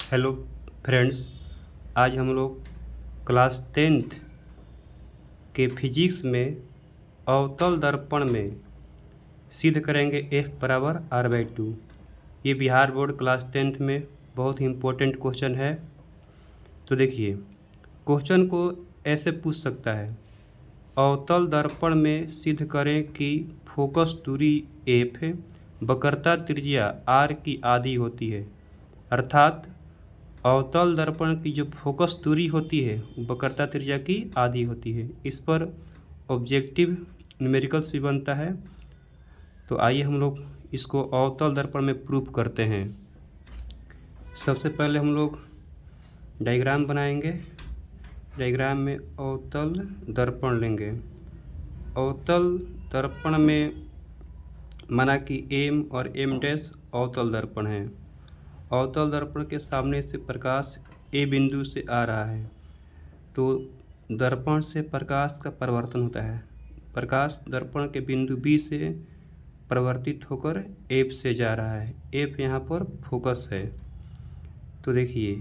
Hello friends, आज हम लोग क्लास 10th के फिजिक्स में अवतल दर्पण में सिद्ध करेंगे F=r/2। ये बिहार बोर्ड क्लास 10th में बहुत ही इम्पोर्टेंट क्वेश्चन है। तो देखिए, क्वेश्चन को ऐसे पूछ सकता है, अवतल दर्पण में सिद्ध करें कि फोकस दूरी F वक्रता त्रिज्या r की आधी होती है। अर्थात अवतल दर्पण की जो फोकस दूरी होती है वक्रता त्रिज्या की आधी होती है। इस पर ऑब्जेक्टिव न्यूमेरिकल्स भी बनता है। तो आइए हम लोग इसको अवतल दर्पण में प्रूफ करते हैं। सबसे पहले हम लोग डायग्राम बनाएंगे। डायग्राम में अवतल दर्पण लेंगे। अवतल दर्पण में माना कि M और M' अवतल दर्पण है। अवतल दर्पण के सामने से प्रकाश A बिंदु से आ रहा है, तो दर्पण से प्रकाश का परावर्तन होता है। प्रकाश दर्पण के बिंदु B से परिवर्तित होकर F से जा रहा है। F यहाँ पर फोकस है। तो देखिए,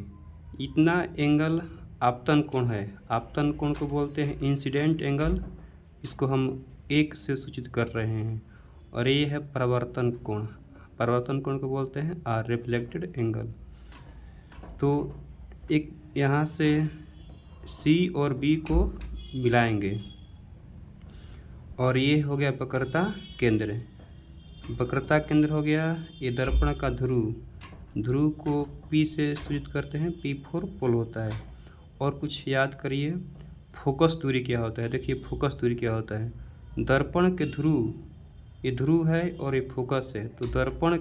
इतना एंगल आपतन कोण है। आपतन कोण को बोलते हैं इंसिडेंट एंगल। इसको हम 1 से सूचित कर रहे हैं। और ये है परावर्तन कोण। परावर्तन कोण को बोलते हैं R, रिफ्लेक्टेड एंगल। तो एक यहाँ से C और B को मिलाएंगे और ये हो गया वक्रता केंद्र। वक्रता केंद्र हो गया। ये दर्पण का ध्रुव को P से सूचित करते हैं। P4 पोल होता है। और कुछ याद करिए, फोकस दूरी क्या होता है। देखिए, फोकस दूरी क्या होता है। दर्पण के ये ध्रुव है और ये फोकस है। तो दर्पण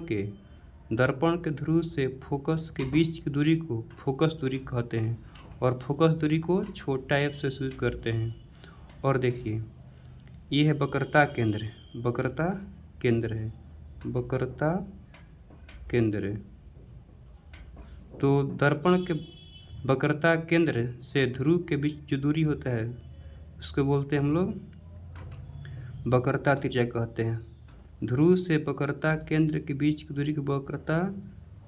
के ध्रुव से फोकस के बीच की दूरी को फोकस दूरी कहते हैं और फोकस दूरी को छोटा f से सूचित करते हैं। और देखिए, ये है वक्रता केंद्र। वक्रता केंद्र। तो दर्पण के वक्रता केंद्र से ध्रुव के बीच जो दूरी होता है उसको बोलते हैं हम लोग वक्रता त्रिज्या कहते हैं। ध्रुव से वक्रता केंद्र के बीच की दूरी को वक्रता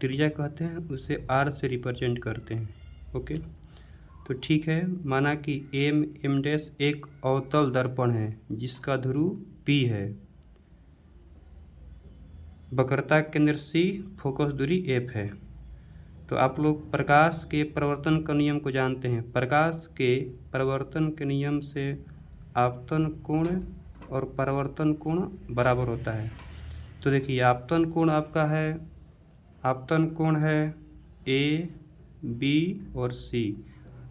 त्रिज्या कहते हैं। उसे r से रिप्रेजेंट करते हैं। ओके, तो ठीक है। माना कि M' एक अवतल दर्पण है जिसका ध्रुव P है, वक्रता केंद्र C, फोकस दूरी F है। तो आप लोग प्रकाश के परिवर्तन का नियम को जानते हैं। प्रकाश के परिवर्तन के नियम से आपतन कोण और परावर्तन कोण बराबर होता है। तो देखिए, आपतन कोण आपका है, आपतन कोण है A, B और C।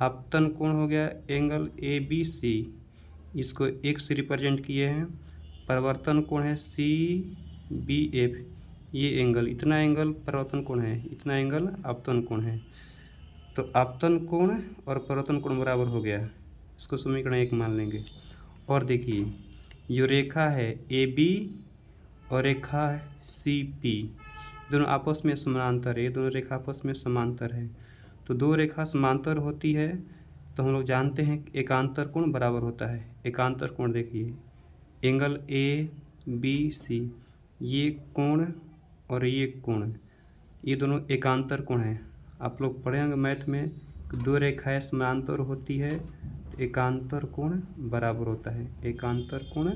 आपतन कोण हो गया एंगल ABC, इसको 1 से रिप्रेजेंट किए हैं। परावर्तन कोण है CBF, ये एंगल, इतना एंगल परावर्तन कोण है, इतना एंगल आपतन कोण है। तो आपतन कोण और परावर्तन कोण बराबर हो गया। इसको समीकरण 1 मान लेंगे। और देखिए, जो रेखा है AB और रेखा है CP, दोनों आपस में समांतर है। ये दोनों रेखा आपस में समांतर है। तो दो रेखा समांतर होती है तो हम लोग जानते हैं कि एकांतर कोण बराबर होता है। एकांतर कोण देखिए, एंगल ABC, ये कोण और ये कोण, ये दोनों एकांतर कोण हैं। आप लोग पढ़े होंगे मैथ में, दो रेखाएं समांतर होती है तो एकांतर कोण बराबर होता है। एकांतर कोण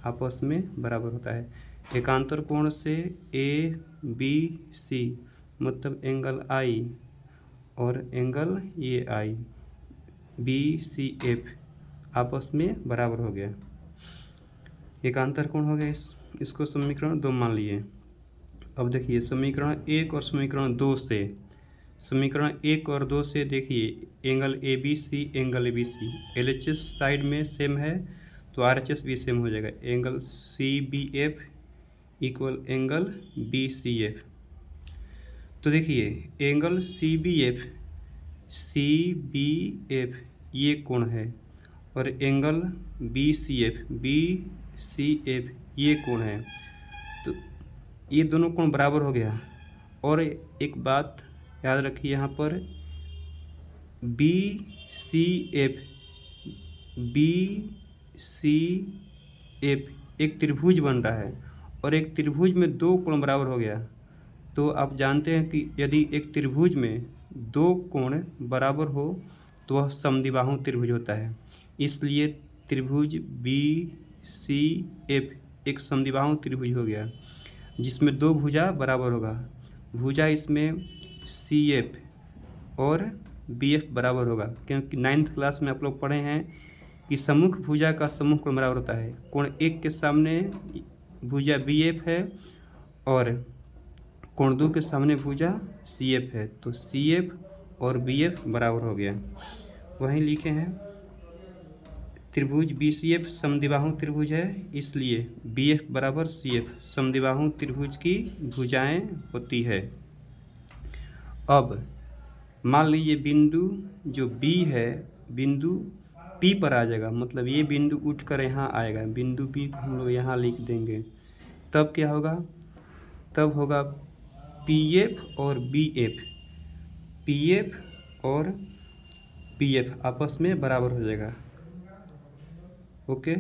आपस में बराबर होता है। एकांतर कोण से ABC मतलब एंगल I और एंगल ये I, BCF आपस में बराबर हो गया। एकांतर कोण हो गया। इसको समीकरण 2 मान लिए। अब देखिए, समीकरण 1 और समीकरण 2 से, समीकरण 1 और 2 से देखिए, angle ABC, angle ABC LHS side में सेम है तो RHS भी सेम हो जाएगा। Angle CBF equal angle BCF। तो देखिए, एंगल CBF ये कोण है और एंगल BCF ये कोण है। तो ये दोनों कोण बराबर हो गया। और एक बात याद रखिए, यहाँ पर BCF एक त्रिभुज बन रहा है और एक त्रिभुज में दो कोण बराबर हो गया। तो आप जानते हैं कि यदि एक त्रिभुज में दो कोण बराबर हो तो वह समद्विबाहु त्रिभुज होता है। इसलिए त्रिभुज BCF एक समद्विबाहु त्रिभुज हो गया जिसमें दो भुजा बराबर होगा। भुजा इसमें CF और BF बराबर होगा, क्योंकि 9th क्लास में आप लोग पढ़े हैं कि सम्मुख भुजा का सम्मुख कोण बराबर होता है। कोण 1 के सामने भुजा BF है और कोण 2 के सामने भुजा CF है, तो CF और BF बराबर हो गया। वहीं लिखे हैं त्रिभुज BCF समद्विबाहु त्रिभुज है, इसलिए BF बराबर CF समद्विबाहु त्रिभुज की भुजाएं होती है। अब मान लीजिए बिंदु जो B है बिंदु P पर आ जाएगा, मतलब ये बिंदु उठकर यहाँ आएगा, बिंदु P को हम लोग यहाँ लिख देंगे। तब क्या होगा, तब होगा PF और BF, PF और PF आपस में बराबर हो जाएगा। ओके,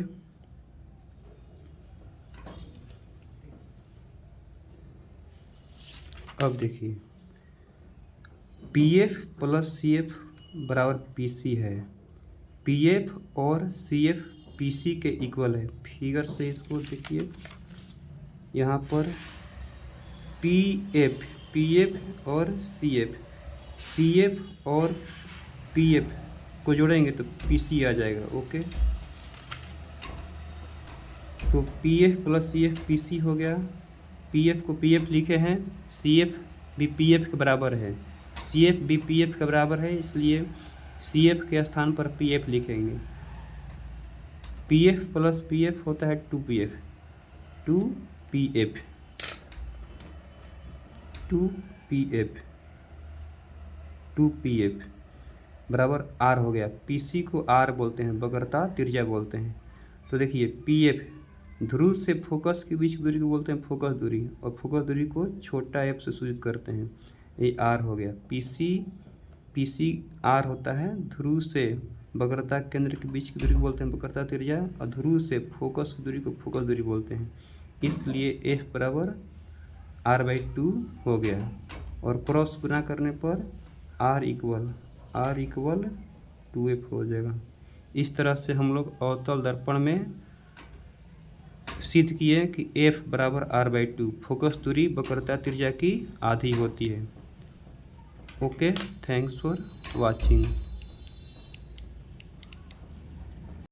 अब देखिए PF प्लस CF बराबर PC है। PF और CF PC के इक्वल है। फिगर से इसको देखिए, यहाँ पर PF और CF और PF को जोड़ेंगे तो PC आ जाएगा। ओके, तो PF प्लस CF PC हो गया। PF को PF लिखे हैं, CF भी PF के बराबर है, CF भी PF के बराबर है, इसलिए CF के स्थान पर PF लिखेंगे। PF प्लस PF होता है 2PF, 2PF बराबर R हो गया। PC को R बोलते हैं, वक्रता त्रिज्या बोलते हैं। तो देखिए PF ध्रुव से फोकस के बीच की दूरी को बोलते हैं फोकस दूरी, और फोकस दूरी को छोटा f से सूचित करते हैं। ये R हो गया। PC R होता है ध्रुव से वक्रता केंद्र के बीच की दूरी को बोलते हैं वक्रता त्रिज्या, और ध्रुव से फोकस की दूरी को फोकस दूरी बोलते हैं। इसलिए F बराबर R/2 हो गया, और क्रॉस गुना करने पर R इक्वल 2F हो जाएगा। इस तरह से हम लोग अवतल दर्पण में सिद्ध किए कि F बराबर R/2 फोकस दूरी वक्रता त्रिज्या की आधी होती है। Okay, thanks for watching.